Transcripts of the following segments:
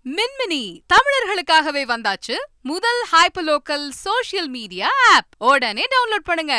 மின்மினி தமிழர்களுக்காகவே வந்தாச்சு முதல் hyperlocal social media app. உடனே டவுன்லோட் பண்ணுங்க.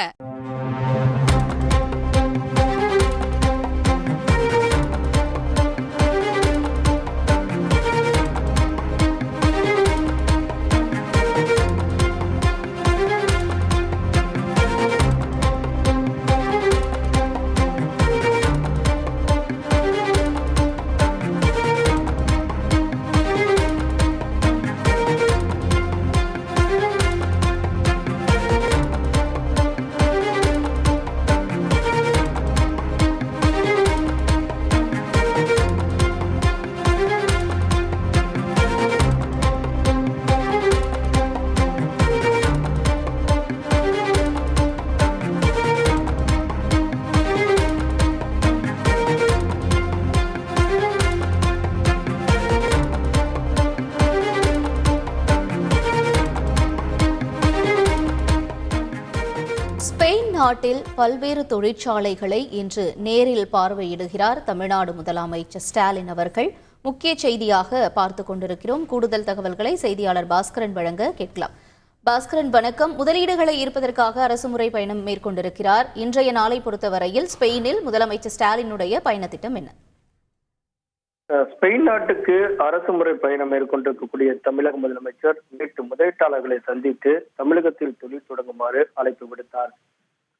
ஸ்பெயின் நாட்டில் பல்வேறு தொழிற்சாலைகளை இன்று நேரில் பார்வையிடுகிறார் தமிழ்நாடு முதலமைச்சர் ஸ்டாலின் அவர்கள். முக்கிய செய்தியாக பார்த்துக் கொண்டிருக்கிறோம். கூடுதல் தகவல்களை செய்தியாளர் பாஸ்கரன் வழங்க கேட்கலாம். பாஸ்கரன் வணக்கம். முதலீடுகளை ஈர்ப்பதற்காக அரசுமுறை பயணம் மேற்கொண்டிருக்கிறார். இன்றைய நாளை பொறுத்தவரையில் ஸ்பெயினில் முதலமைச்சர் ஸ்டாலினுடைய பயண திட்டம் என்ன? ஸ்பெயின் நாட்டுக்கு அரசு முறை பயணம் மேற்கொண்டிருக்கக்கூடிய தமிழக முதலமைச்சர் நேற்று முதலீட்டாளர்களை சந்தித்து தமிழகத்தில் தொழில் தொடங்குமாறு அழைப்பு விடுத்தார்.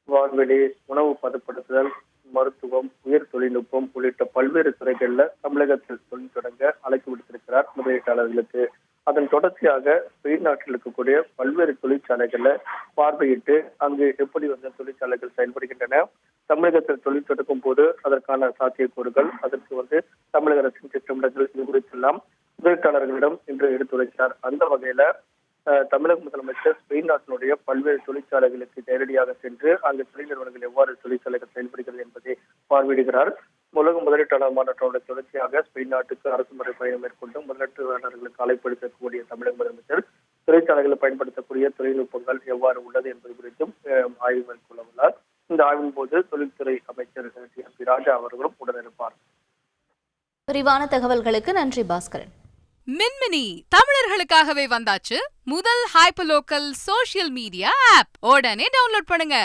வான்வெளி, உணவு பதப்படுத்துதல், மருத்துவம், உயர் தொழில்நுட்பம் உள்ளிட்ட பல்வேறு துறைகளில் தமிழகத்தில் தொழில் தொடங்க அழைப்பு விடுத்திருக்கிறார் முதலீட்டாளர்களுக்கு. அதன் தொடர்ச்சியாக ஸ்பெயின் நாட்டில் இருக்கக்கூடிய பல்வேறு தொழிற்சாலைகள்ல பார்வையிட்டு அங்கு எப்படி தொழிற்சாலைகள் செயல்படுகின்றன, தமிழகத்தில் தொழில் தொடங்கும் போது அதற்கான சாத்தியக்கூறுகள், அதற்கு தமிழக அரசின் திட்டமிடங்கள் இது குறித்தெல்லாம் முதலீட்டாளர்களிடம் இன்று எடுத்துரைத்தார். அந்த வகையில தமிழக முதலமைச்சர் ஸ்பெயின் நாட்டினுடைய பல்வேறு தொழிற்சாலைகளுக்கு நேரடியாக சென்று அங்கு தொழில் நிறுவனங்கள் எவ்வாறு தொழிற்சாலைகள் செயல்படுகிறது என்பதை பார்வையிடுகிறார். உலக முதலீட்டாளர் மாநாட்டோட தொடர்ச்சியாக ஸ்பெயின் நாட்டுக்கு அரசு முறை பயணம் மேற்கொண்டு முதலீட்டாளர்களுக்கு அழைப்படுத்தக்கூடிய தமிழக முதலமைச்சர் தொழிற்சாலைகளில் பயன்படுத்தக்கூடிய தொழில்நுட்பங்கள் எவ்வாறு உள்ளது என்பது குறித்தும் ஆய்வு மேற்கொள்ள உள்ளார். இந்த ஆய்வின் போது தொழில்துறை அமைச்சர் டி.ஆர்.பி. ராஜா அவர்களும் உடனிருப்பார். விரிவான தகவல்களுக்கு நன்றி பாஸ்கரன். மின்மினி தமிழர்களுக்காகவே வந்தாச்சு முதல் ஹைப்பர்லோக்கல் சோஷியல் மீடியா ஆப். உடனே டவுன்லோட் பண்ணுங்க.